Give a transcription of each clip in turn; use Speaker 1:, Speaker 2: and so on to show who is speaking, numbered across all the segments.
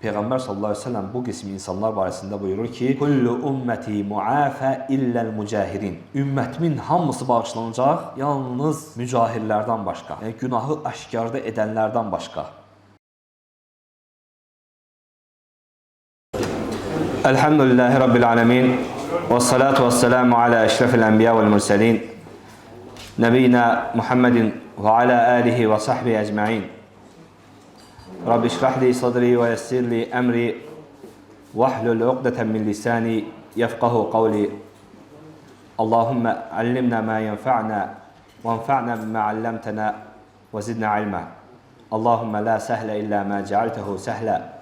Speaker 1: Peyğəmbər sallallahu əleyhi və səlləm bu qism insanlar barəsində buyurur ki: "Kullu ummeti muafa illa'l mucahirin." Ümmətimin hamısı bağışlanacaq, yalnız mücahirlərdən başqa, yəni günahı aşkarda edənlərdən başqa. Elhamdülillahi rabbil alamin. Vessalatu vesselamu ala eşrefil enbiya vel murselin. Nebiyina Muhammedin ve ala alihi ve sahbihi ecmaîn. Rabbi şrah li sadri ve yessir li emri vahlul uqdeten min lisani yefqahu kavli. Allahümme allimna ma yenfa'na ve enfa'na bima allamtana ve zidna ilma. Allahümme la sehle illa ma cealtehu sehla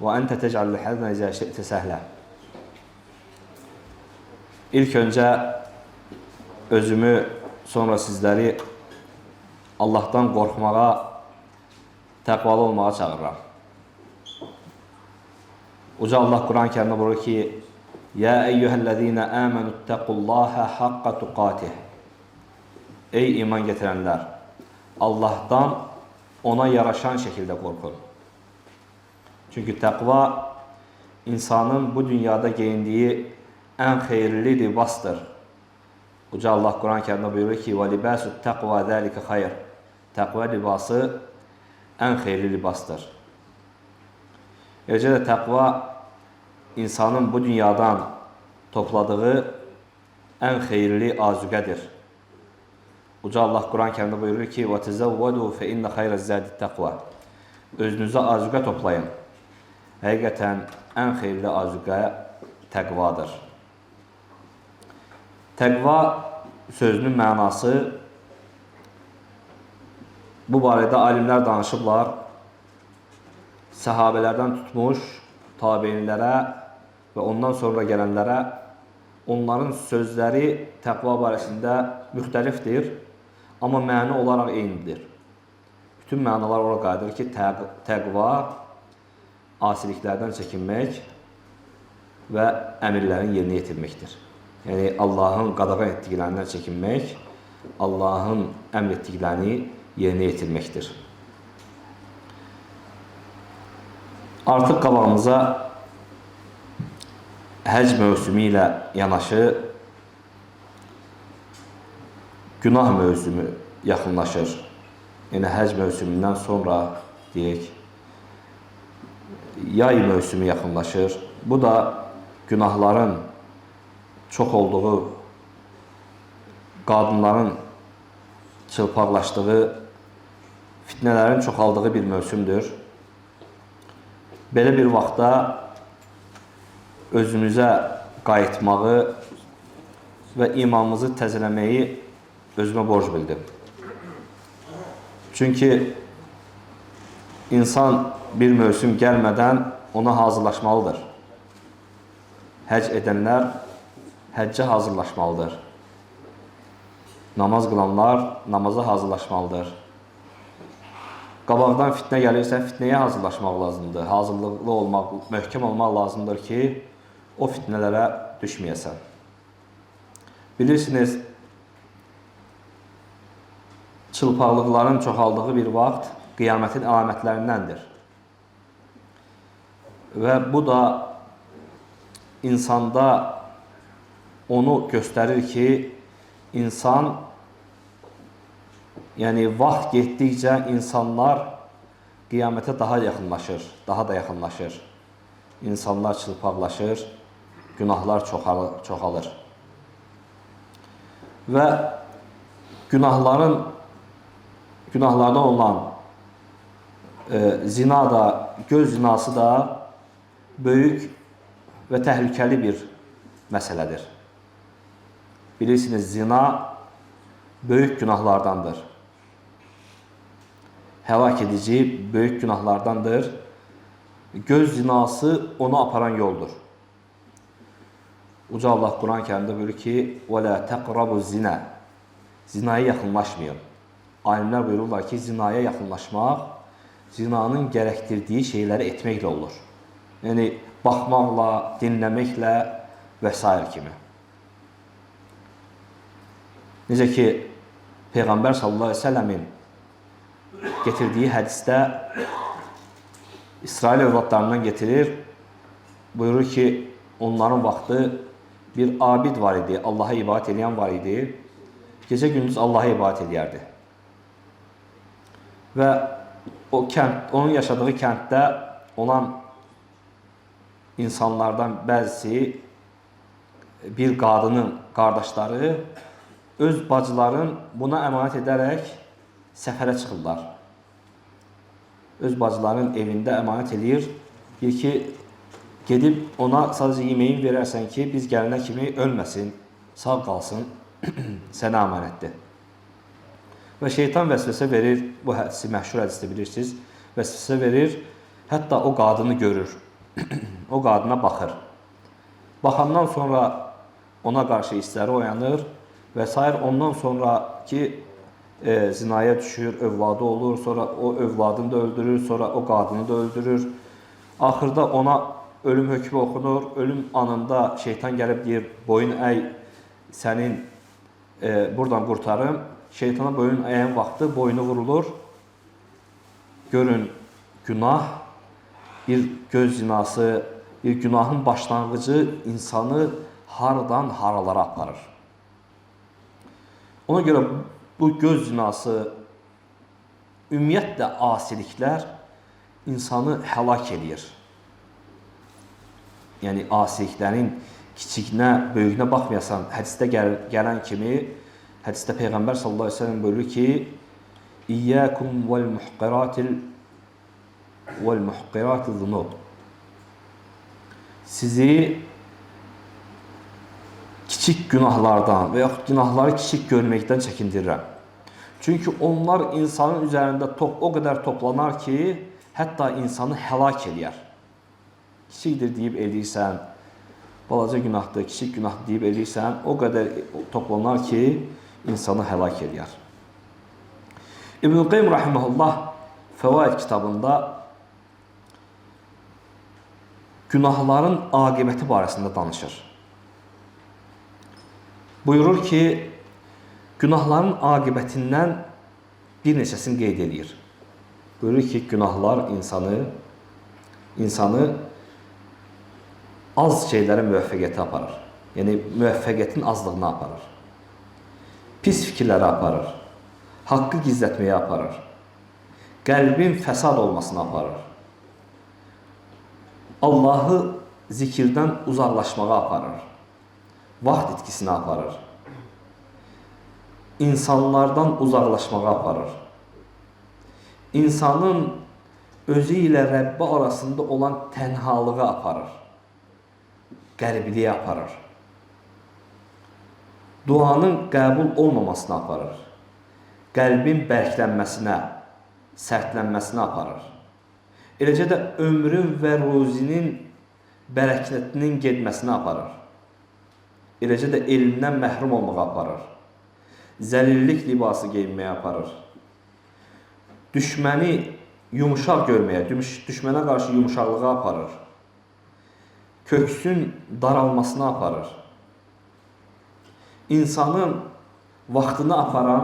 Speaker 1: ve ente tec'alul hazna iza şi'te sehla. İlk önce özümü, sonra sizleri Allah'tan korkmağa, təqvalı olmağa çağırıram. Uca Allah Quran-ı Kərimdə buyurur ki: "Ya eyyuhellezine amenu ittaqullaha haqqa tuqatih." Ey iman gətirənlər, Allah'tan ona yaraşan şəkildə qorxun. Çünki təqva insanın bu dünyada geyindiyi ən xeyirli libasdır. Uca Allah Quran-ı Kərimdə buyurur ki: "Və libasut taqva zalika xeyr." Təqva libası ən xeyirli libasdır. Eləcə də təqva insanın bu dünyadan topladığı ən xeyirli azüqədir. Uca Allah Quran-ı Kərimdə buyurur ki: "Və tezavvadu fe inne xeyrezzadit taqva." Özünüzə azüqə toplayın. Həqiqətən ən xeyirli azüqə təqvadır. Təqva sözünün mənası, bu barədə alimlər danışıblar. Səhabələrdən tutmuş tabeinlərə və ondan sonra gələnlərə onların sözləri təqva barəsində müxtəlifdir, amma məna olaraq eynidir. Bütün mənalar ora qayıdır ki, təqva asiliklərdən çəkinmək və əmirlərin yerinə yetirməkdir. Yəni Allahın qadağan etdiklərindən çəkinmək, Allahın əmr etdiklərini yerinə yetirməkdir. Artıq qabağımıza həc mövsümü ilə yanaşı günah mövsümü yaxınlaşır. Yəni həc mövsümündən sonra deyək, yay mövsümü yaxınlaşır. Bu da günahların çox olduğu, qadınların çılpaqlaşdığı, fitnələrin çoxaldığı bir mövsümdür. Belə bir vaxtda özümüzə qayıtmağı və imanımızı təzələməyi özümə borc bildim. Çünki insan bir mövsüm gəlmədən ona hazırlaşmalıdır. Həc edənlər həccə hazırlaşmalıdır. Namaz qılanlar namaza hazırlaşmalıdır. Qabaqdan fitnə gəlirsə, fitnəyə hazırlaşmaq lazımdır. Hazırlıqlı olmaq, möhkəm olmaq lazımdır ki, o fitnələrə düşməyəsən. Bilirsiniz, çılpaqlıqların çoxaldığı bir vaxt qiyamətin əlamətlərindəndir. Və bu da insanda onu göstərir ki, insan, yəni vaxt getdikcə insanlar qiyamətə daha yaxınlaşır, daha da yaxınlaşır. İnsanlar çılpaqlaşır, günahlar çoxalır. Və günahlardan olan zina da, göz zinası da böyük və təhlükəli bir məsələdir. Bilirsiniz, zina böyük günahlardandır. Həlak edici böyük günahlardandır. Göz zinası onu aparan yoldur. Uca Allah Quran-ı Kərimdə buyurur ki: "Və la taqrabu zina." Zinaya yaxınlaşmayın. Alimlər buyururlar ki, zinaya yaxınlaşmaq zinanın gərəkdirdiyi şeyləri etməklə olur. Yəni baxmaqla, dinləməklə və s. kimi. Necə ki, Peyğəmbər sallallahu əleyhi və səlləmin getirdiyi hədisdə İsrail övladlarından getirir. Buyurur ki, onların vaxtı bir abid var idi, Allah'a ibadət edən var idi. Gecə gündüz Allah'a ibadət edərdi. Və onun yaşadığı kənddə olan insanlardan bəzisi, bir qadının qardaşları öz bacıların buna əmanət edərək səfərə çıxırlar. Öz bacıların evində əmanət edir. Deyir ki, gedib ona sadəcə yeməyin verərsən ki, biz gəlinə kimi ölməsin, sağ qalsın, sənə əmanətdir. Və şeytan vəsvəsə verir, bu hədisi məşhur hədisdə bilirsiniz, vəsvəsə verir, hətta o qadını görür, o qadına baxır. Baxandan sonra ona qarşı hissləri oyanır və s. Ondan sonraki zinaya düşür, övladı olur, sonra o övladını da öldürür, sonra o qadını da öldürür. Axırda ona ölüm hökmü oxunur, ölüm anında şeytan gəlib deyir, boyun əy, sənin buradan qurtarım. Şeytana boyun əyən vaxtı boynu vurulur. Görün, günah, bir göz zinası, bir günahın başlanğıcı insanı haradan haralara aparır. Ona görə bu göz zinası, ümumiyyətlə asiliklər insanı həlak edir. Yəni, asiliklərin kiçikinə, böyüyünə baxmayasan, hədisdə gələn kimi, hədisdə Peyğəmbər sallallahu aleyhi ve sellem buyurur ki, İyyəkum vəl-muhqiratil zunub. Sizi kiçik günahlardan və yaxud günahları kiçik görməkdən çəkindirirəm. Çünki onlar insanın üzərində o qədər toplanar ki, hətta insanı həlak edir. Kiçikdir deyib eləyirsən, balaca günahdır, kiçik günah deyib eləyirsən, o qədər toplanar ki, insanı həlak edir. İbn-i Qayyim Rahiməhullah Fəvaid kitabında günahların aqibəti barəsində danışır. Buyurur ki, günahların aqibətindən bir neçəsini qeyd edir. Buyurur ki, günahlar insanı az şeylərə müvəffəqiyyətə aparır. Yəni, müvəffəqiyyətin azlığına aparır. Pis fikirlərə aparır. Haqqı gizlətməyə aparır. Qəlbin fəsad olmasına aparır. Allahı zikirdən uzaqlaşmağa aparır. Vaxt itkisinə aparır. İnsanlardan uzaqlaşmağa aparır. İnsanın özü ilə Rəbbi arasında olan tənhalığa aparır. Qəribliyə aparır. Duanın qəbul olmamasına aparır. Qəlbin bərklənməsinə, sərtlənməsinə aparır. Eləcə də ömrün və ruzinin bərəkətinin getməsinə aparır. Eləcə də elmdən məhrum olmağa aparır. Zəlillik libası geyinməyə aparır. Düşməni yumuşaq görməyə, düşmənə qarşı yumuşaqlığa aparır. Köksün daralmasına aparır. İnsanın vaxtını aparan,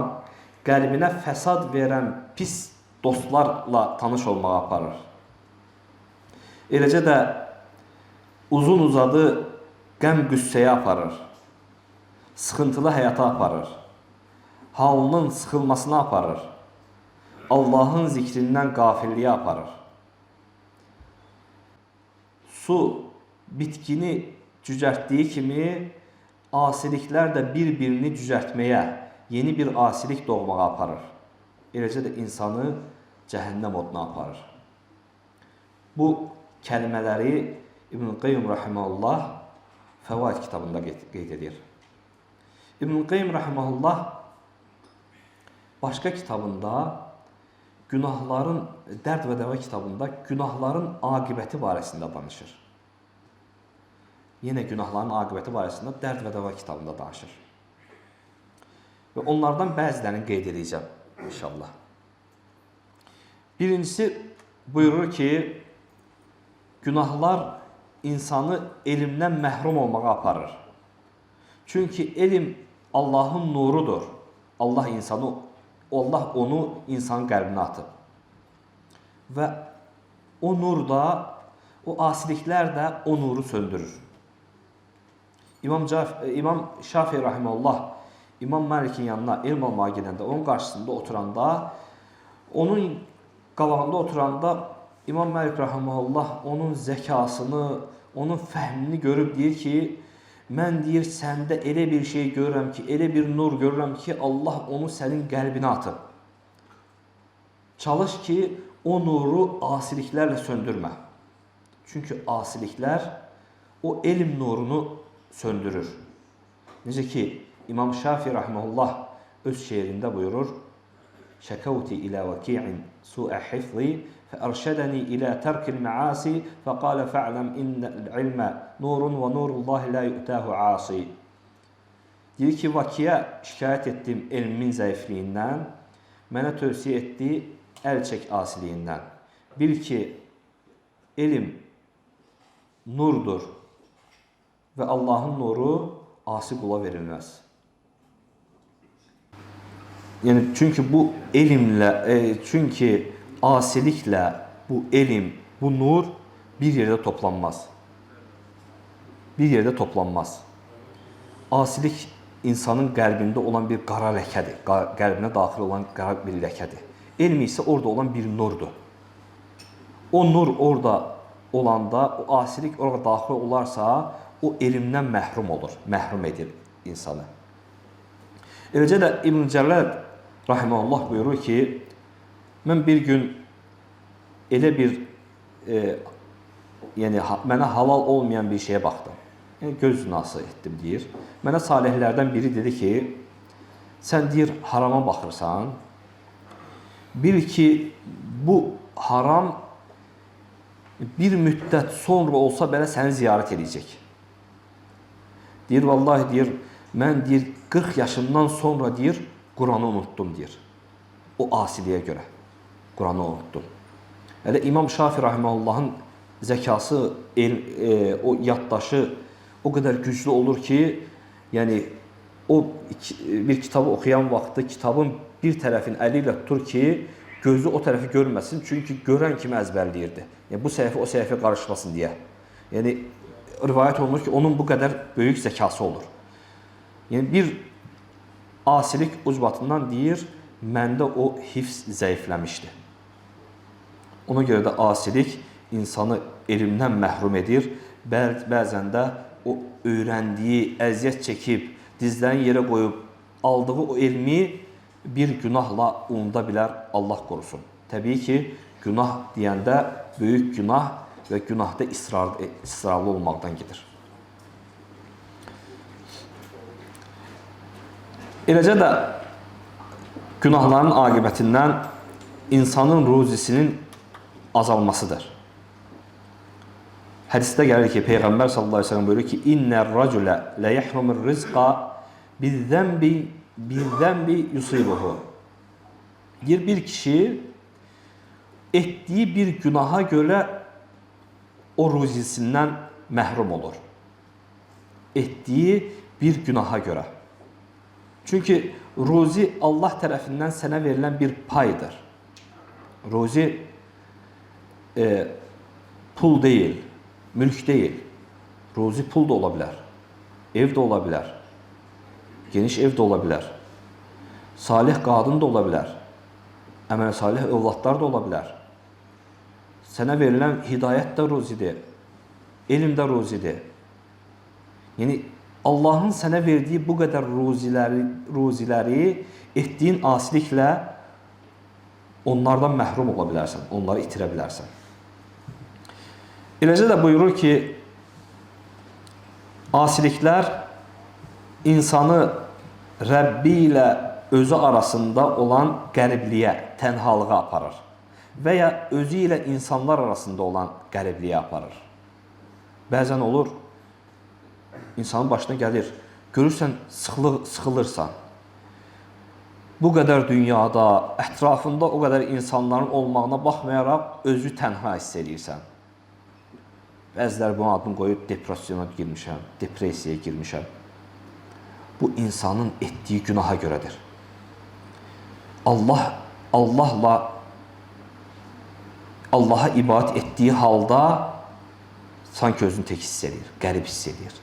Speaker 1: qəlbinə fəsad verən pis dostlarla tanış olmağa aparır. Eləcə də uzun uzadı qəm-qüssəyə aparır. Sıxıntılı həyata aparır. Halının sıxılmasına aparır. Allahın zikrindən qafilliyə aparır. Su bitkini cücərtdiyi kimi, asiliklər də bir-birini cücərtməyə, yeni bir asilik doğmağa aparır. Eləcə də insanı cəhənnəm oduna aparır. Bu kəlmələri İbn-i Qayyim Rahiməhullah Fəvaid kitabında qeyd edir. İbn-i Qayyim Rahiməhullah başqa kitabında günahların, Dərd və Dəva kitabında günahların aqibəti barəsində danışır. Yenə günahların aqibəti barəsində Dərd və Dəva kitabında danışır. Və onlardan bəzilərini qeyd edəcəm, inşallah. Birincisi buyurur ki, günahlar insanı elmdən məhrum olmağa aparır. Çünki elm Allahın nurudur. Allah onu insanın qəlbinə atıb. Və o nur da, o asiliklər də o nuru söndürür. İmam Şafii rahimehullah İmam Malik'in yanına elm almağa gedəndə, onun qarşısında oturanda, onun qabağında oturanda İmam Malik rahimehullah onun zəkasını, onun fəhmini görüb deyir ki, mən deyir səndə elə bir şey görürəm ki, elə bir nur görürəm ki, Allah onu sənin qəlbinə atıb. Çalış ki, o nuru asiliklərlə söndürmə. Çünki asiliklər o elm nurunu söndürür. Necə ki, İmam Şafii rahimehullah öz şeirində buyurur: "Şekavti ila vaki'in su'a hifzi فأرشدني إلى ترك المعاصي فقال فاعلم إن العلم نور ونور الله لا يؤتاه عاصي." Deyir ki, Vakiyə şikayət etdim elmin zəifliyindən, mənə tövsiyə etdi əl çək asiliyindən. Bil ki, elm nurdur və Allahın nuru asi qula verilməz. Yəni, çünki bu elmlə, çünki asiliklə bu elm, bu nur bir yerdə toplanmaz. Bir yerdə toplanmaz. Asilik insanın qəlbində olan bir qara ləkədir. Qəlbinə daxil olan qara bir ləkədir. Elm isə orada olan bir nurdur. O nur orada olanda, o asilik orada daxil olarsa, o elmdən məhrum olur, məhrum edir insanı. Eləcə də İbn Cəlləd rahimehullah buyurur ki, mən bir gün elə bir yəni mənə halal olmayan bir şeyə baxdım. Yəni göz zinası etdim deyir. Mənə salihlərdən biri dedi ki, sən deyir harama baxırsan, bil ki bu haram bir müddət sonra olsa belə səni ziyarət edəcək. Deyir vallahi deyir mən deyir 40 yaşımdan sonra deyir Quranı unutdum deyir. O asiliyə görə Quranı unutdum. Elə İmam Şafii rahimehullahın zəkası, o yaddaşı o qədər güclü olur ki, yəni o bir kitabı oxuyan vaxtı kitabın bir tərəfini əli ilə tutur ki, gözü o tərəfi görməsin, çünki görən kimi əzbərləyirdi. Yəni bu səhifə o səhifə qarışmasın deyə. Yəni rivayət olunur ki, onun bu qədər böyük zəkası olur. Yəni bir asilik ucbatından deyir, məndə o hifz zəifləmişdi. Ona görə də asilik insanı elmdən məhrum edir. Bəzən də o öyrəndiyi, əziyyət çəkib, dizlərini yerə qoyub, aldığı o elmi bir günahla unuda bilər, Allah qorusun. Təbii ki, günah deyəndə böyük günah və günahda israrlı olmaqdan gedir. Eləcə də günahların aqibətindən insanın ruzisinin azalmasıdır. Hədisdə gəlir ki, Peyğəmbər sallallahu aleyhi ve sellem buyurur ki, İnnər-racülə ləyəhrumur-rizqa bizzəmbi yusibuhu. Deyir, bir kişi etdiyi bir günaha görə o ruzisindən məhrum olur. Etdiyi bir günaha görə. Çünki ruzi Allah tərəfindən sənə verilən bir paydır. Ruzi pul deyil, mülk deyil. Ruzi pul da ola bilər, ev də ola bilər, geniş ev də ola bilər, salih qadın da ola bilər, əməl salih övladlar da ola bilər. Sənə verilən hidayət də ruzidir, elm də ruzidir. Yəni, Allahın sənə verdiyi bu qədər ruziləri etdiyin asiliklə onlardan məhrum ola bilərsən, onları itirə bilərsən. Eləcə də buyurur ki, asiliklər insanı Rəbbi ilə özü arasında olan qəribliyə, tənhalığa aparır və ya özü ilə insanlar arasında olan qəribliyə aparır. Bəzən olur, insanın başına gəlir, görürsən, sıxılırsan. Bu qədər dünyada, ətrafında o qədər insanların olmağına baxmayaraq özü tənha hiss edirsən. Bəziləri buna adını qoyub depresyona girmişəm, depressiyaya girmişəm. Bu insanın etdiyi günaha görədir. Allahla Allaha ibadət etdiyi halda sanki özünü tek hiss edir, qərib hiss edir.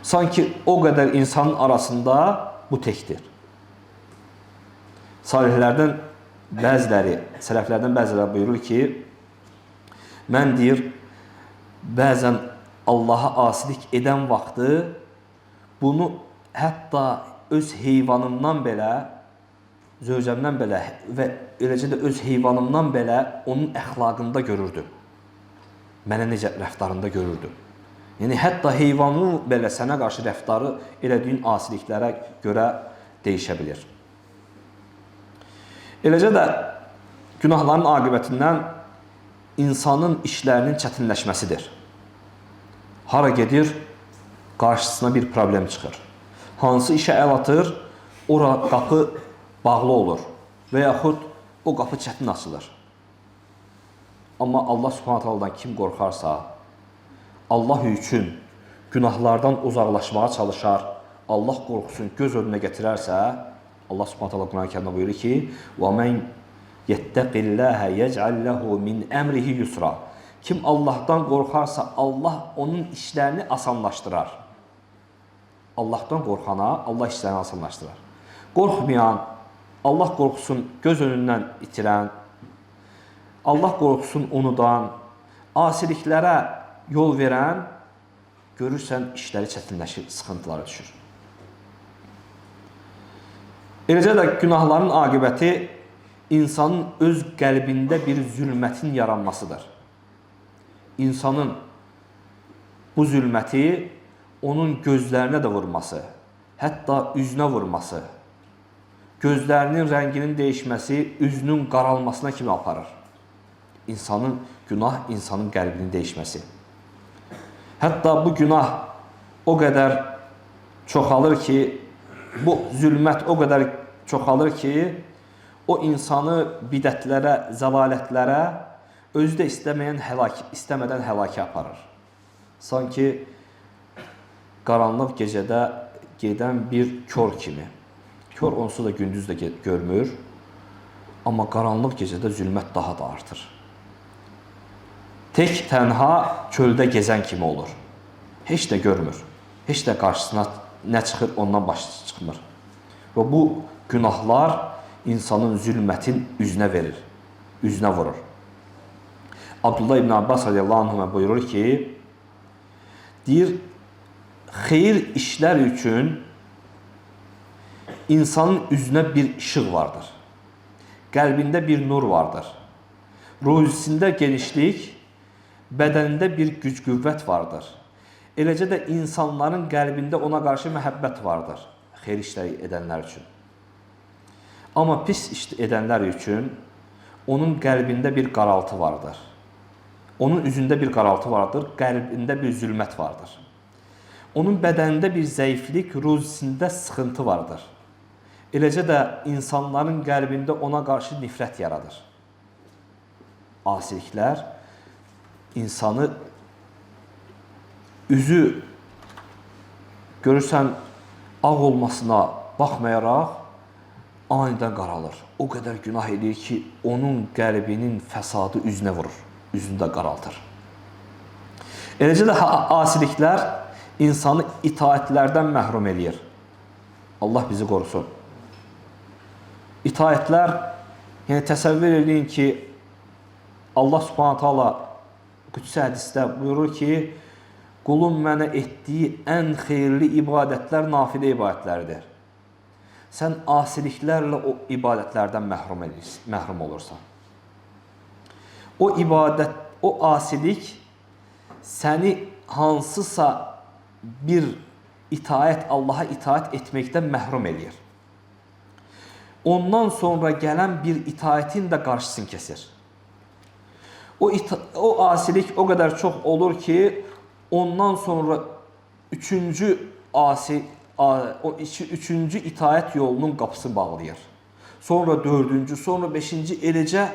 Speaker 1: Sanki o qədər insanın arasında bu tekdir. Salihlərdən bəziləri, sələflərdən bəziləri buyurur ki, mən deyir, bəzən Allaha asilik edən vaxtı bunu hətta öz heyvanımdan belə, zövcəmdən belə və eləcə də öz heyvanımdan belə onun əxlaqında görürdüm. Mənə necə rəftarında görürdüm. Yəni, hətta heyvanın belə sənə qarşı rəftarı elədiyin asiliklərə görə dəyişə bilir. Eləcə də günahların aqibətindən insanın işlərinin çətinləşməsidir. Hara gedir, qarşısına bir problem çıxır. Hansı işə əl atır, ora qapı bağlı olur və yaxud o qapı çətin açılır. Amma Allah Subhanahu taala'dan kim qorxarsa, Allah üçün günahlardan uzaqlaşmağa çalışar, Allah qorxusunu göz önünə gətirərsə, Allah Subhanahu taala Quran-Kərimdə buyurur ki: "Və men yettəqillaha yec'al lehu min emrihi yusra." Kim Allahdan qorxarsa, Allah onun işlərini asanlaşdırar. Allahdan qorxana Allah işlərini asanlaşdırar. Qorxmayan, Allah qorxusunu göz önündən itirən, Allah qorxusunu unudan, asiliklərə yol verən, görürsən işləri çətinləşir, sıxıntılara düşür. Eləcə də günahların aqibəti insanın öz qəlbində bir zülmətin yaranmasıdır. İnsanın bu zülməti onun gözlərinə də vurması, hətta üzünə vurması, gözlərinin rənginin dəyişməsi, üzünün qaralmasına kimi aparır. Günah insanın qəlbinin dəyişməsi. Hətta bu günah o qədər çoxalır ki, bu zülmət o qədər çoxalır ki, o insanı bidətlərə, zəlalətlərə, özü də istəmədən həlakə aparır. Sanki qaranlıq gecədə gedən bir kör kimi. Kör onsuz da gündüz də görmür, amma qaranlıq gecədə zülmət daha da artır. Tək tənha çöldə gezən kimi olur. Heç də görmür. Heç də qarşısına nə çıxır, ondan başı çıxmır. Və bu günahlar insanın zülmətin üzünə verir, üzünə vurur. Abdullah ibn Abbas radiyallahu anhuma buyurur ki, deyir, xeyir işlər üçün insanın üzünə bir işıq vardır. Qəlbində bir nur vardır. Ruhusunda genişlik, bədənində bir güc-qüvvət vardır. Eləcə də insanların qəlbində ona qarşı məhəbbət vardır, xeyir işləri edənlər üçün. Amma pis iş edənlər üçün onun qəlbində bir qaraltı vardır. Onun üzündə bir qaraltı vardır, qəlbində bir zülmət vardır. Onun bədənində bir zəiflik, ruhusunda sıxıntı vardır. Eləcə də insanların qəlbində ona qarşı nifrət yaradır. Asiliklər insanı üzü görürsən ağ olmasına baxmayaraq anidən qaralır. O qədər günah edir ki, onun qəlbinin fəsadı üzünə vurur, üzünü də qaraltır. Eləcə də asiliklər insanı itaətlərdən məhrum edir. Allah bizi qorusun. İtaətlər, yəni təsəvvür edin ki, Allah Subhanahu taala Qüdsi hədisdə buyurur ki, qulun mənə etdiyi ən xeyirli ibadətlər nafilə ibadətləridir. Sən asiliklərlə o ibadətlərdən məhrum olursan. O asilik səni hansısa bir Allaha itaət etməkdən məhrum edir. Ondan sonra gələn bir itaətin də qarşısını kəsir. O asilik o qədər çox olur ki, ondan sonra üçüncü itaət yolunun qapısı bağlayır. Sonra dördüncü, sonra beşinci eləcə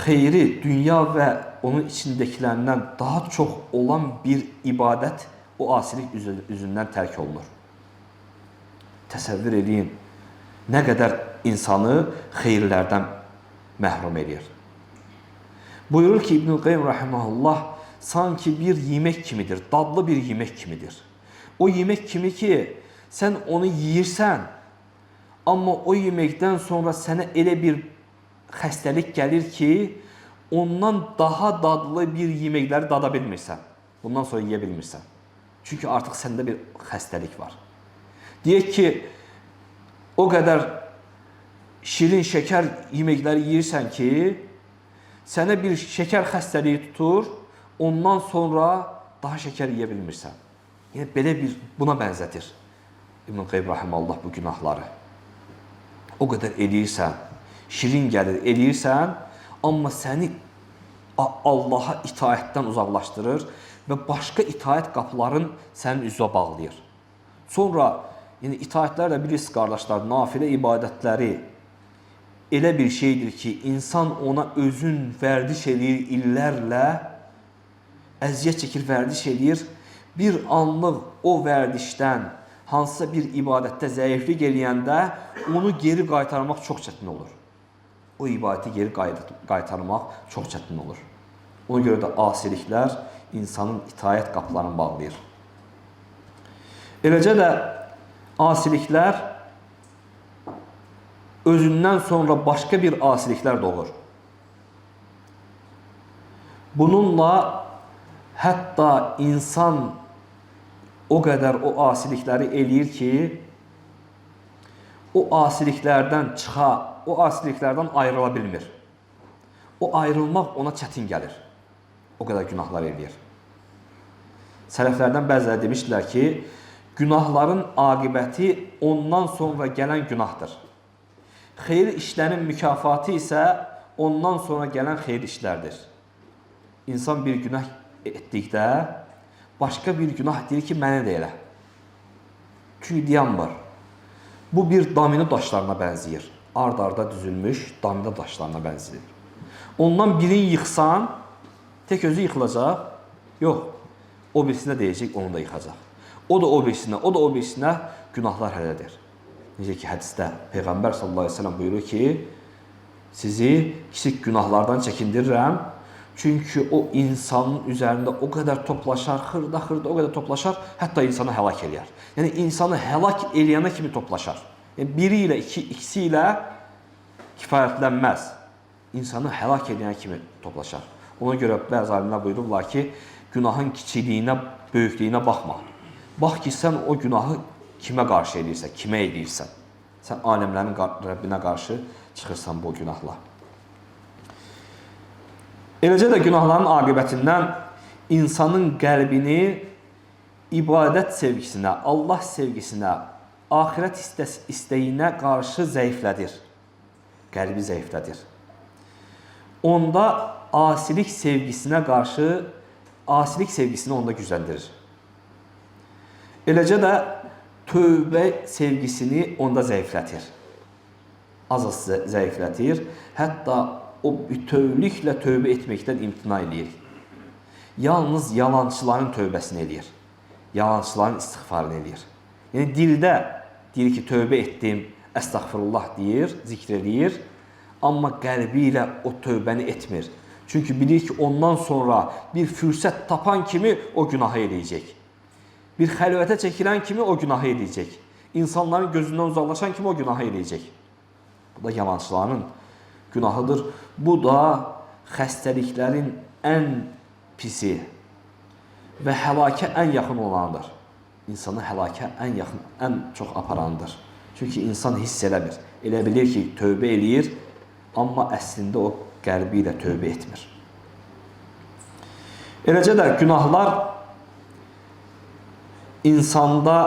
Speaker 1: xeyri, dünya və onun içindəkilərindən daha çox olan bir ibadət o asilik üzündən tərk olunur. Təsəvvür edin, nə qədər insanı xeyirlərdən məhrum edir. Buyurur ki, İbn-i Qeym Rahiməhullah, sanki bir yemək kimidir, dadlı bir yemək kimidir. O yemək kimi ki, sən onu yeyirsən, amma o yeməkdən sonra sənə elə bir xəstəlik gəlir ki, ondan daha dadlı bir yeməkləri dada bilmirsən. Bundan sonra yeyə bilmirsən. Çünki artıq səndə bir xəstəlik var. Deyək ki, o qədər şirin şəkər yeməkləri yeyirsən ki, sənə bir şəkər xəstəliyi tutur, ondan sonra daha şəkər yeyə bilmirsən. Yəni, belə bir buna bənzətir İbn-i Qeym Rahiməhullah bu günahları. O qədər eləyirsən, şirin gəlir, eləyirsən, amma səni Allaha itaətdən uzaqlaşdırır və başqa itaət qapıların sənin üzvə bağlayır. Sonra, yəni itaətlər də bilirsiniz, qardaşlar, nafilə ibadətləri elə bir şeydir ki, insan ona özün vərdiş eləyir illərlə, əziyyət çəkir, vərdiş eləyir. Bir anlıq o vərdişdən, hansısa bir ibadətdə zəiflik eləyəndə onu geri qaytarmaq çox çətin olur. O ibadəti geri qaytarmaq çox çətin olur. Ona görə də asiliklər insanın itaət qapılarını bağlayır. Eləcə də asiliklər özündən sonra başqa bir asiliklər doğur. Bununla hətta insan o qədər o asilikləri eləyir ki, o asiliklərdən o asiliklərdən ayrıla bilmir. O ayrılmaq ona çətin gəlir. O qədər günahlar eləyir. Sələflərdən bəziləri demişdilər ki, günahların aqibəti ondan sonra gələn günahdır. Xeyir işlərin mükafatı isə ondan sonra gələn xeyir işlərdir. İnsan bir günah etdikdə, başqa bir günah deyir ki, mənə də elə. Çünki dayanmır. Bu bir domino daşlarına bənzəyir. Ard-arda düzülmüş domino daşlarına bənzəyir. Ondan birini yıxsan, tək özü yıxılacaq. Yox, o birisinə deyəcək, onu da yıxacaq. O da o birisinə, o da o birisinə günahlar hələdir. Necə ki, hədisdə Peyğəmbər sallallahu aleyhi ve sellem buyurur ki, sizi kiçik günahlardan çəkindirirəm. Çünki o insanın üzərində o qədər toplaşar, xırda o qədər toplaşar, hətta insanı həlak eləyər. Yəni, insanı həlak eləyənə kimi toplaşar. Yəni, biri ilə, ikisi ilə kifayətlənməz. İnsanı həlak eləyənə kimi toplaşar. Ona görə bəzi alimlər buyururlar ki, günahın kiçiliyinə, böyüklüyünə baxma. Bax ki, sən o günahı kimə qarşı eləyirsən, kimə eləyirsən. Sən aləmlərin Rəbbinə qarşı çıxırsan bu günahla. Eləcə də günahların aqibətindən insanın qəlbini ibadət sevgisinə, Allah sevgisinə, axirət istəyinə qarşı zəiflədir. Qəlbi zəiflədir. Onda asilik sevgisinə qarşı, asilik sevgisini onda gücləndirir. Eləcə də tövbə sevgisini onda zəiflətir. Az-az zəiflətir. Hətta o bütövlüklə tövbə etməkdən imtina edir. Yalnız yalançıların tövbəsini edir. Yalançıların istiğfarını edir. Yəni, dildə deyir ki, tövbə etdim, əstəğfirullah deyir, zikr edir. Amma qəlbi ilə o tövbəni etmir. Çünki bilir ki, ondan sonra bir fürsət tapan kimi o günahı eləyəcək. Bir xəlvətə çəkilən kimi o günahı eləyəcək. İnsanların gözündən uzaqlaşan kimi o günahı eləyəcək. Bu da yalançıların günahıdır. Bu da xəstəliklərin ən pisi və həlakə ən yaxın olanıdır. İnsanı həlakə ən yaxın, ən çox aparanıdır. Çünki insan hiss eləmir. Elə bilir ki, tövbə eləyir, amma əslində o qəlbi ilə tövbə etmir. Eləcə də günahlar insanda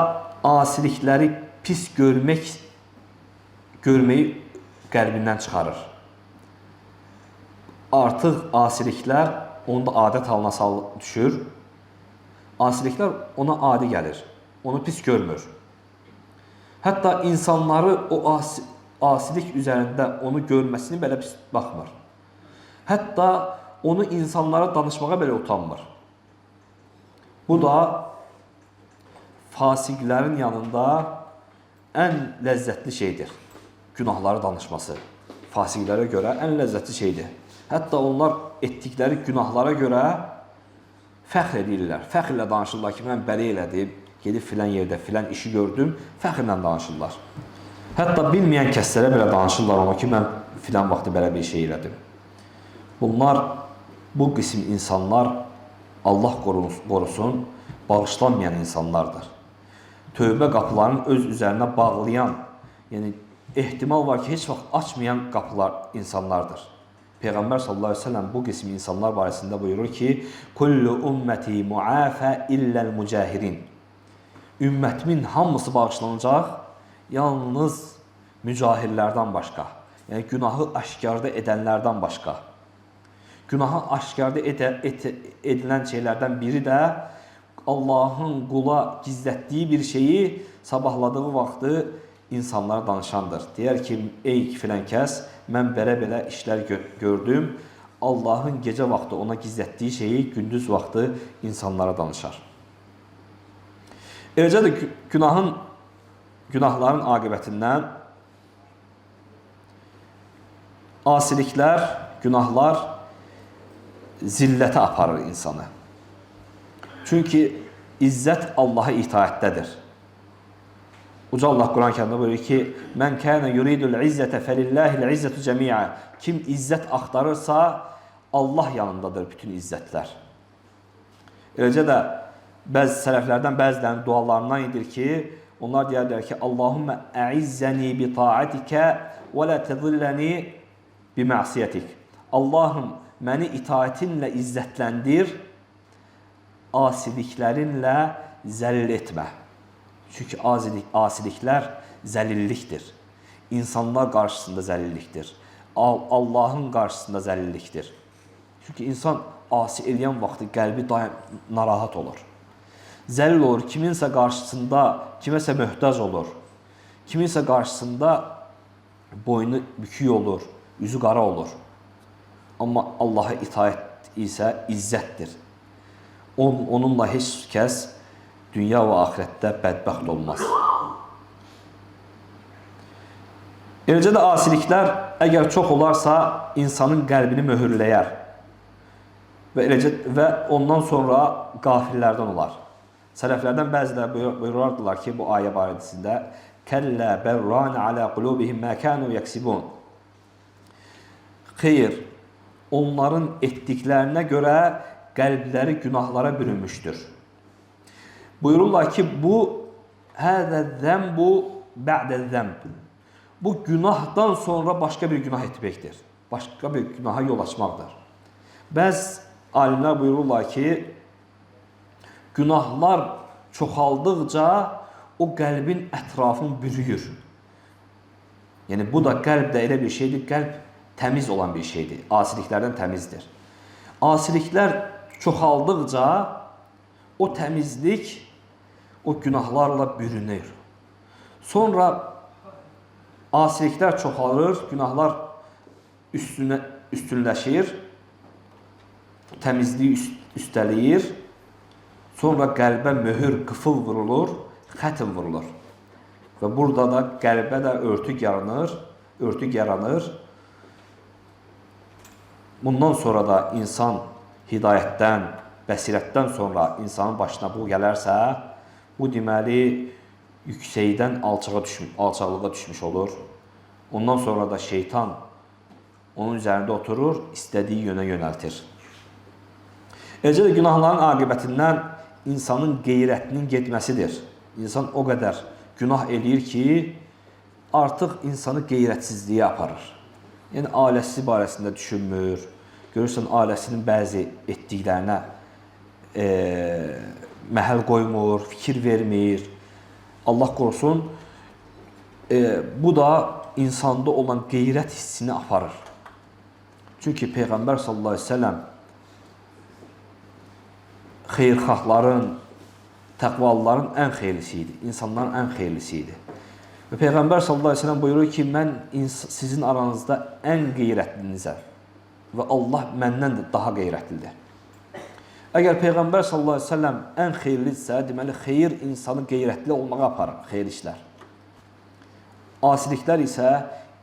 Speaker 1: asilikləri pis görməyi qəlbindən çıxarır. Artıq asiliklər onda adət halına düşür. Asiliklər ona adi gəlir. Onu pis görmür. Hətta insanları o asilik üzərində onu görməsini belə pis baxmır. Hətta onu insanlara danışmağa belə utanmır. Bu da fasiqlərin yanında ən ləzzətli şeydir. günahları danışması fasiqlərə görə ən ləzzətli şeydir. Hətta onlar etdikləri günahlara görə fəxr edirlər. Fəxrlə danışırlar ki, mən belə elədim, gedib filan yerdə filan işi gördüm, fəxrlə danışırlar. Hətta bilməyən kəslərə belə danışırlar ona ki, mən filan vaxtı belə bir şey elədim. Bunlar, bu qism insanlar, Allah qorusun, bağışlanmayan insanlardır. Tövbə qapılarını öz üzərinə bağlayan, yəni ehtimal var ki, heç vaxt açmayan qapılar insanlardır. Peyğəmbər sallallahu əleyhi və səlləm bu qism insanlar barəsində buyurur ki: "Kullu ummeti muafa illa'l mucahirin." Ümmətimin hamısı bağışlanacaq, yalnız mücahirlərdən başqa. Yəni günahı aşkarda edənlərdən başqa. Günahı aşkarda edilən şeylərdən biri də Allahın qula gizlətdiyi bir şeyi sabahladığı vaxtı insanlara danışandır. Deyər ki, ey filan kəs, mən belə-belə işlər gördüm. Allahın gecə vaxtı ona gizlətdiyi şeyi gündüz vaxtı insanlara danışar. Eləcə də günahların aqibətindən asiliklər, günahlar zillətə aparır insanı. Çünki izzət Allaha itaətdədir. Uca Allah Quran-Kərimdə buyurur ki: "Mən kana yuridul izzətə felillahil izzətu cəmi'a." Kim izzət axtarırsa, Allah yanındadır bütün izzətlər. Eləcə də bəzi sələflərdən bəzilərinin dualarından idir ki, onlar deyirlər ki: "Allahummə ə'izzəni bi ta'atikə və la tezilləni bi ma'siyetik." Allahım, məni itaətinlə izzətləndir, asiliklərinlə zəlil etmə. Çünki asiliklər zəlillikdir. İnsanlar qarşısında zəlillikdir. Allahın qarşısında zəlillikdir. Çünki insan asi eləyən vaxtı qəlbi daim narahat olur. Zəlil olur, kiminsə qarşısında, kiməsə möhtac olur. Kiminsə qarşısında boynu bükük olur, üzü qara olur. Amma Allaha itaət isə izzətdir. Onunla heç kəs dünya və axirətdə bədbəxt olmaz. Eləcə də asiliklər əgər çox olarsa insanın qəlbini möhürləyər və ondan sonra qafillərdən olar. Sələflərdən bəziləri buyurardılar ki, bu ayə barəsində: "Kəllə bərran alə qulubihim mə kanu yaksibun." Xeyr, onların etdiklərinə görə qəlbləri günahlara bürünmüşdür. Buyururlar ki, bu həzə zəmbu bə'də zəmb. Bu günahdan sonra başqa bir günah etməkdir. Başqa bir günaha yol açmaqdır. Bəzi alimlər buyururlar ki, günahlar çoxaldıqca o qəlbin ətrafını bürüyür. Yəni bu da qəlbdə elə bir şeydir, qəlb təmiz olan bir şeydir, asiliklərdən təmizdir. Asiliklər çoxaldıqca o təmizlik o günahlarla bürünür. Sonra asiliklər çoxalır, günahlar üstünləşir, təmizliyi üstələyir. Sonra qəlbə möhür, qıfıl vurulur, xətm vurulur. Və burada da qəlbə də örtük yaranır. Bundan sonra da insan hidayətdən, bəsirətdən sonra insanın başına bu gələrsə, bu deməli yüksəkdən alçaqlığa düşmüş olur. Ondan sonra da şeytan onun üzərində oturur, istədiyi yönə yönəltir. Eləcə də günahların aqibətindən insanın qeyrətinin getməsidir. İnsan o qədər günah eləyir ki, artıq insanı qeyrətsizliyə aparır. Yəni, ailəsi barəsində düşünmür. Görürsən, ailəsinin bəzi etdiklərinə məhəl qoymur, fikir vermir. Allah qorusun, bu da insanda olan qeyrət hissini aparır. Çünki Peyğəmbər sallallahu aleyhi ve sellem xeyrxahların, təqvalıların ən xeyirlisi idi, insanların ən xeyirlisi idi. Və Peyğəmbər sallallahu aleyhi ve sellem buyurur ki, mən sizin aranızda ən qeyrətlinizəm və Allah məndən də daha qeyrətlidir. Əgər Peyğəmbər sallallahu aleyhi ve sellem ən xeyirlidirsə, deməli, xeyir insanı qeyrətli olmağa aparır, xeyir işlər. Asiliklər isə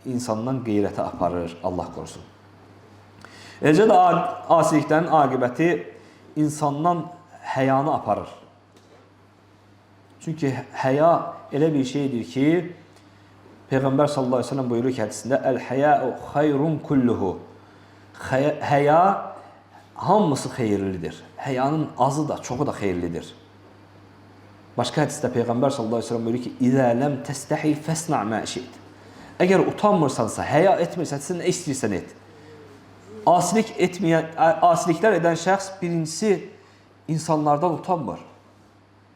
Speaker 1: insandan qeyrətə aparır, Allah qorusun. Eləcə də asiliklərin aqibəti insandan həyanı aparır. Çünki həya elə bir şeydir ki, Peyğəmbər sallallahu əleyhi və səlləm buyurur ki, hədisində "Əl-həya'u xayrun kulluhu." Həya hamısı xeyirlidir. Həyanın azı da, çoxu da xeyirlidir. Başqa hədisdə Peyğəmbər sallallahu əleyhi və səlləm buyurur ki, "İzə ləm təstəhi fəsna' mə şi'te." Əgər utanmırsansa, həya etmirsən, nə istəyirsən et. Asiliklər edən şəxs birincisi insanlardan utanmır.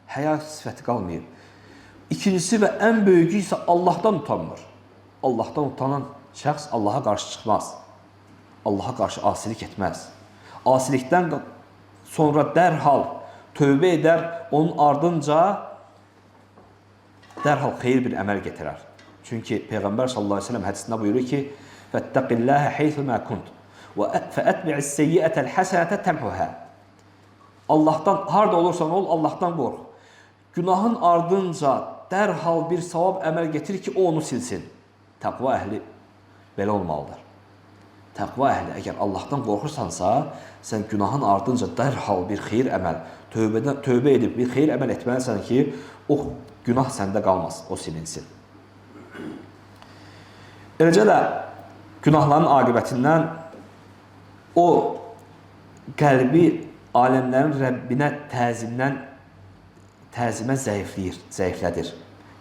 Speaker 1: Həya sifəti qalmayıb. İkincisi və ən böyücü isə Allahdan utanmır. Allahdan utanan şəxs Allaha qarşı çıxmaz. Allaha qarşı asilik etməz. Asilikdən sonra dərhal tövbə edər, onun ardınca dərhal xeyir bir əməl gətirər. Çünki Peyğəmbər sallallahu əleyhi və səlləm hədisində buyurur ki: "Fəttəqillaha haythuma kunt və fəətbi'is seyyi'atel hasenete temhuha." Allahdan harda olursan ol, Allahdan qorx. Günahın ardınca dərhal bir savab əməl gətir ki, o onu silsin. Təqva əhli belə olmalıdır. Təqva əhli əgər Allahdan qorxursansa, sən günahın ardınca dərhal bir xeyir əməl, tövbə edib bir xeyir əməl etməlisən ki, o günah səndə qalmaz, o silinsin. Eləcə də günahların aqibətindən o qəlbi aləmlərin Rəbbinə təzimə zəiflədir.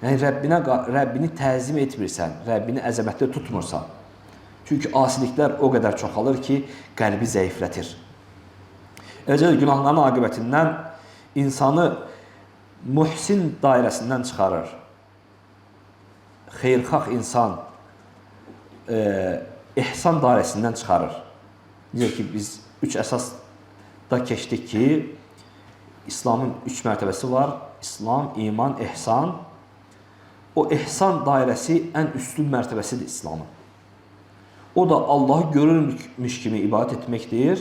Speaker 1: Yəni Rəbbini təzim etmirsən, Rəbbini əzəmətli tutmursan. Çünki asiliklər o qədər çoxalır ki, qəlbi zəiflətir. Eləcə də günahların aqibətindən insanı muhsin dairəsindən çıxarır. Xeyirxah insan ihsan dairəsindən çıxarır. Necə ki, biz 3 əsasda keçdik ki, İslamın 3 mərtəbəsi var. İslam, iman, ihsan. O ihsan dairəsi ən üstün mərtəbəsidir İslamın. O da Allahı görürmüş kimi ibadət etməkdir.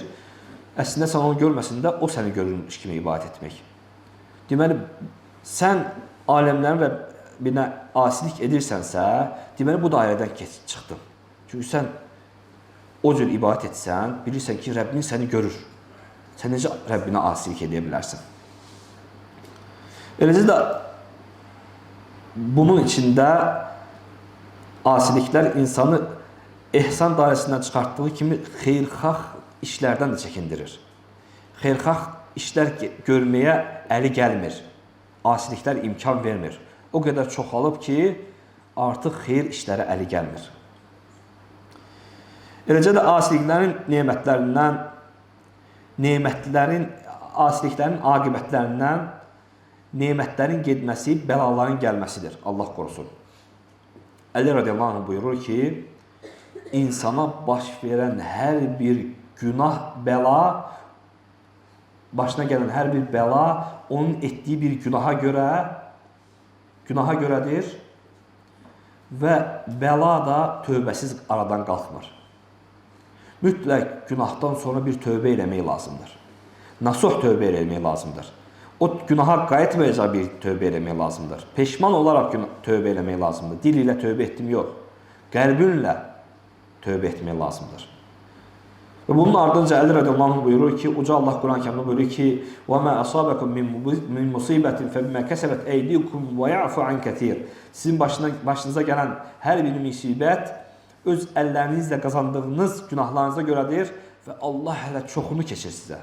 Speaker 1: Əslində sən onu görməsin də, o səni görürmüş kimi ibadət etmək. Deməli, sən aləmlərin Rəbbinə asilik edirsənsə, deməli bu dairədən çıxdın. Çünki sən o cür ibadət etsən, bilirsən ki, Rəbbin səni görür. Sən necə Rəbbinə asilik edə bilərsən? Eləcə də bunun içində asiliklər insanı ihsan dairəsindən çıxartdığı kimi xeyirxah işlərdən də çəkindirir. Xeyirxah işlər görməyə əli gəlmir. Asiliklər imkan vermir. O qədər çoxalıb ki, artıq xeyir işlərə əli gəlmir. Eləcə də asiliklərin asiliklərin aqibətlərindən nemətlərin getməsi, bəlaların gəlməsidir. Allah qorusun. Əli radiyallahu anh buyurur ki, insana baş verən hər bir günah, bəla, başına gələn hər bir bəla onun etdiyi bir günaha görədir və bəla da tövbəsiz aradan qalxmır. Mütləq günahdan sonra bir tövbə eləmək lazımdır. Nasuh tövbə eləmək lazımdır. O günaha qayıtmayacaq bir tövbə eləmək lazımdır. Peşman olaraq tövbə eləmək lazımdır. Dil ilə tövbə etdim yox. Qəlbinlə tövbə etmək lazımdır. Və bunun ardınca Əli radiyallahu anh buyurur ki, Uca Allah Quran-ı Kərimdə buyurur ki, وَمَا أَصَابَكُمْ مِنْ مُصِيبَةٍ فَبِمَا كَسَبَتْ أَيْدِيكُمْ وَيَعْفُ عَنْ كَثِيرٍ. Sizin başınıza gələn hər bir müsibət öz əllərinizlə qazandığınız günahlarınıza görədir və Allah hələ çoxunu keçir sizə.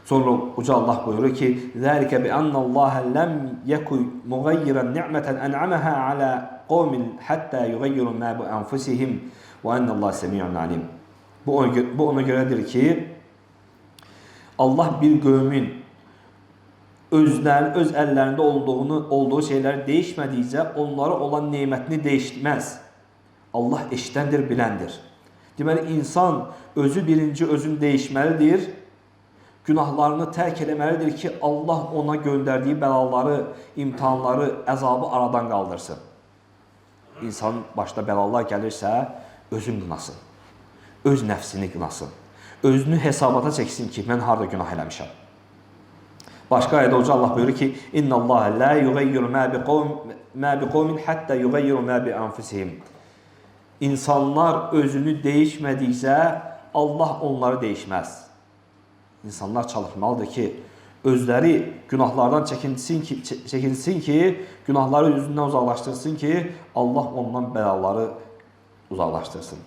Speaker 1: Sonra Uca Allah buyurur ki, ذَلِكَ بِأَنَّ اللّٰهَ لَمْ يَكُيْ مُغَيِّرًا نِعْمَةً أَنْعَمَهَا عَلَى قَوْمٍ حَتَّى يُغَيِّرُوا مَا بِأَنْفُسِهِمْ وَأَنَّ اللّٰهَ سَمِيعٌ عَلِيمٌ. Bu ona görədir ki, Allah bir qövmin öz əllərində olduğu şeyləri değişmədikcə onlara olan nemətini değişməz. Allah eşidəndir, biləndir. Deməli, insan birinci özünü değişməlidir. Günahlarını tərk eləməlidir ki, Allah ona göndərdiği bəlaları, imtihanları, əzabı aradan qaldırsın. İnsanın başına bəlalar gəlirsə, özün qınasın. Öz nəfsini qınasın. Özünü hesabata çəksin ki, mən harada günah eləmişəm. Başqa ayədə Uca Allah buyurur ki, İnna Allah la yugayyiru ma biqawmin hatta yugayyiru ma bi anfusihim. İnsanlar özünü dəyişmədikcə Allah onları dəyişməz. İnsanlar çalışmalıdır ki, özləri günahlardan çəkinsin ki, günahları özündən uzaqlaşdırsın ki, Allah ondan bəlaları uzaqlaşdırsın.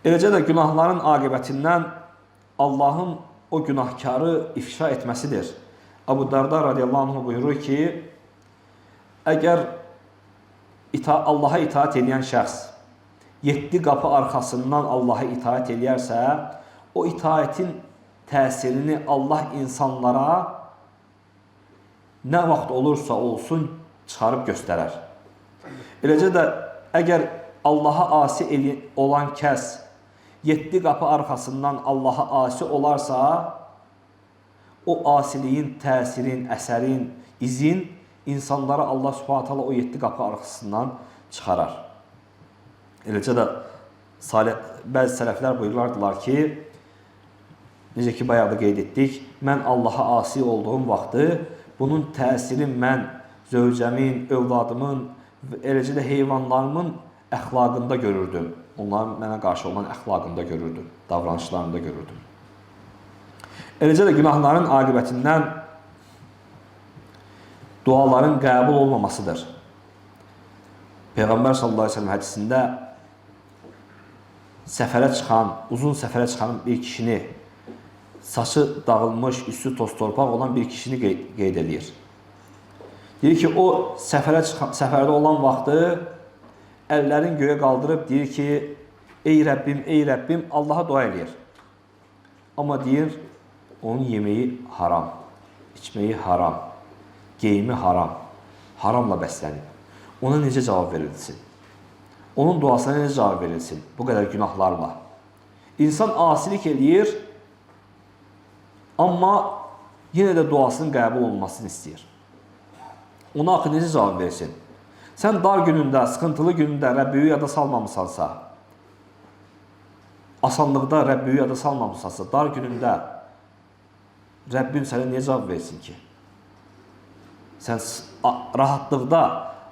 Speaker 1: Eləcə də günahların aqibətindən Allahın o günahkarı ifşa etməsidir. Abu Darda radiyallahu anh buyurur ki, əgər Allaha itaat edən şəxs 7 qapı arxasından Allaha itaat edərsə, o itaatin təsirini Allah insanlara nə vaxt olursa olsun çıxarıb göstərər. Eləcə də əgər Allaha asi olan kəs 7 qapı arxasından Allaha asi olarsa, o asiliyin təsirin, əsərin, izin insanlara Allah Subhanahu taala o 7 qapı arxasından çıxarar. Eləcə də bəzi sələflər buyurlardılar ki, necə ki bayaq da qeyd etdik, mən Allaha asi olduğum vaxtı bunun təsiri mən zövcəmin, övladımın, eləcə də heyvanlarımın əxlaqında görürdüm. Onların mənə qarşı olan əxlaqında görürdüm, davranışlarında görürdüm. Eləcə də günahların aqibətindən duaların qəbul olmamasıdır. Peyğəmbər sallallahu aleyhi ve sellem hədisində səfərə çıxan, uzun səfərə çıxan bir kişini, saçı dağılmış, üstü toz torpaq olan bir kişini qeyd edir. Deyir ki, o səfərdə olan vaxtı əllərin göyə qaldırıb deyir ki, ey Rəbbim, Allaha dua edir. Amma deyir, onun yeməyi haram, içməyi haram, geyimi haram, haramla bəslənib. Ona necə cavab verilsin? Onun duasına necə cavab verilsin? Bu qədər günahlarla. İnsan asilik eləyir, amma yenə də duasının qəbul olunmasını istəyir. Ona axı necə cavab versin? Sən dar günündə, sıxıntılı günündə Rəbbiyi yada salmamısansa, asanlıqda Rəbbiyi yada salmamısansa, dar günündə Rəbbim sənə niyə cavab versin ki? Sən rahatlıqda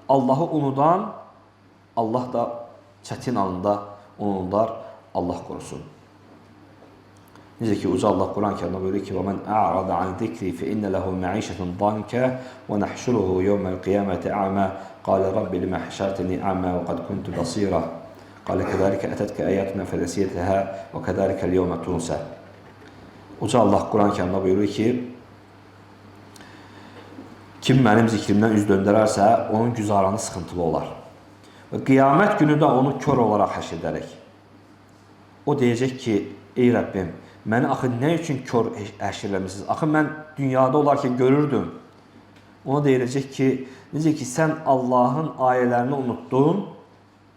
Speaker 1: Allahı unudan, Allah da çətin anında unudar, Allah qorusun. Necə ki, Uca Allah Quran-Kərimdə buyurur ki, وَمَنْ أَعْرَضَ عَنْ ذِكْرِي فَإِنَّ لَهُ مَعِيشَةً ضَنْكَ وَنَحْشُرُهُ يَوْمَ الْقِيَامَةِ أَعْمَى قَالَ رَبِّ لِمَ حَشَرْتَنِي أَعْمَى وَقَدْ كُنْتُ بَصِيرًا قَالَ كَذَلِكَ أَتَتْكَ آيَاتُنَا فَنَسِيتَهَا وَكَذَلِكَ الْيَوْمَ تُنْسَى. Uca Allah Quran-Kərimdə buyurur ki, kim mənim zikrimdən üz döndərərsə, onun güzaranı sıxıntılı olar. Və qiyamət günü də onu kör olaraq həşr edərək. O deyəcək ki, ey Rəbbim, məni axı nə üçün kör həşr eləmişsiniz? Axı mən dünyada olarkən görürdüm. Ona deyiləcək ki, necə ki, sən Allahın ayələrini unuttun,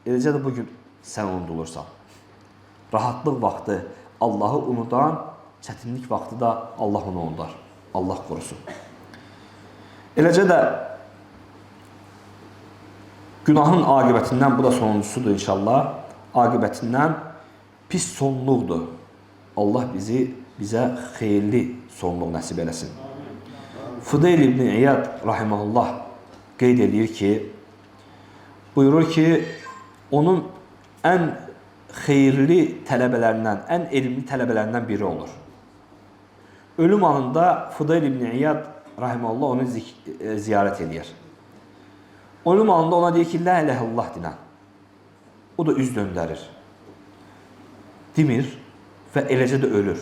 Speaker 1: eləcə də bugün sən unudulursan. Rahatlıq vaxtı Allahı unudan, çətinlik vaxtı da Allah onu unudar. Allah qorusun. Eləcə də günahın aqibətindən, bu da sonuncusudur inşallah, aqibətindən pis sonluqdur. Allah bizə xeyirli sonluq nəsib eləsin. Fudayl ibn İyad rahimehullah qeyd edir ki, buyurur ki, onun ən xeyirli tələbələrindən, ən elmli tələbələrindən biri olur. Ölüm anında Fudayl ibn İyad rahimehullah onu ziyarət edir. Ölüm anında ona deyir ki, la ilahe illallah dinən. O da üz döndərir. Demir və eləcə də ölür.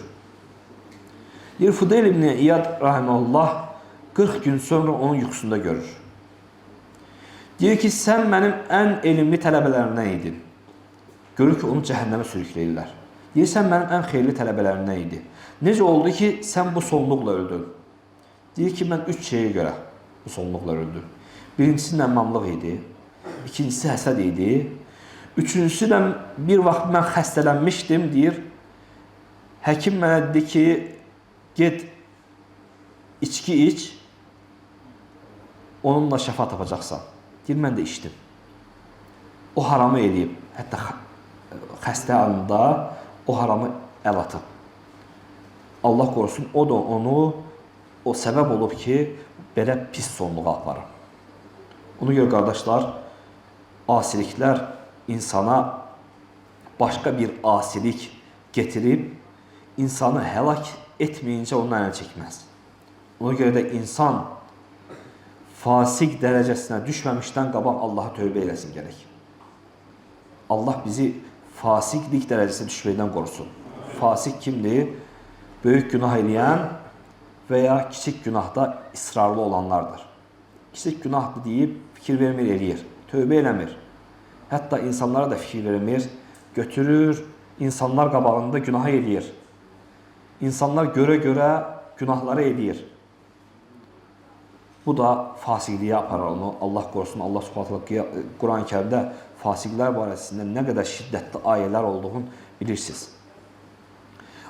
Speaker 1: Deyir, Fudayl ibn İyad rahimehullah 40 gün sonra onun yuxusunda görür. Deyir ki, sən mənim ən elmli tələbələrimdən idin. Görür ki, onu cəhənnəmə sürükləyirlər. Deyir, sən mənim ən xeyirli tələbələrimdən idin. Necə oldu ki, sən bu sonluqla öldün? Deyir ki, mən 3 şeyə görə bu sonluqla öldüm. Birincisi nəmmamlıq idi, ikincisi həsəd idi, üçüncüsü də bir vaxt mən xəstələnmişdim, deyir. Həkim mənə dedi ki, get, içki iç, onunla şəfa tapacaqsan. Deyir, mən də içdim. O haramı eləyib, hətta xəstə anında o haramı əl atıb. Allah qorusun, o da o səbəb olub ki, belə pis sonluğa aparır. Ona görə qardaşlar, asiliklər insana başka bir asilik getirip insanı helak etmeyince ondan el çekmez. Ona göre de insan fasik derecesine düşmemişten qabaq Allah'a tövbe eləsin gerek. Allah bizi fasiklik derecesine düşməkdən qorusun. Fasik kimdir? Böyük günah edən veya kiçik günahda ısrarlı olanlardır. Kiçik günahdır deyip fikir vermir, eləyir. Tövbe eləmir. Hətta insanlara da fikir vermir. Götürür, insanlar qabağında günah eləyir. İnsanlar göre günahları eləyir. Bu da fasikliğe aparar onu. Allah korusun. Allah Subhanahu Kur'an-ı Kerim'de fasikler barəsində nə qədər şiddətli ayələr olduğunu bilirsiniz.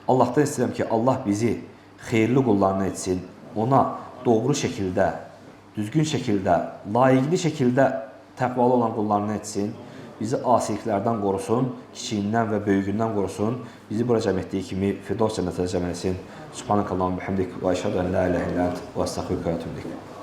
Speaker 1: Allah'tan istəyirəm ki, Allah bizi xeyirli qullarına etsin. Ona doğru şekilde, düzgün şekilde, layıqlı şekilde təqvalı olan qullarına etsin. Bizi asiliklərdən qorusun, kiçiyindən və böyüyündən qorusun. Bizi bura cəm etdiyi kimi Firdaus cənnətində cəm etsin. Subhanakallahumma bihamdik və əşhədu en la ilahe illa ente və estəğfiruke və etûbu ileyk.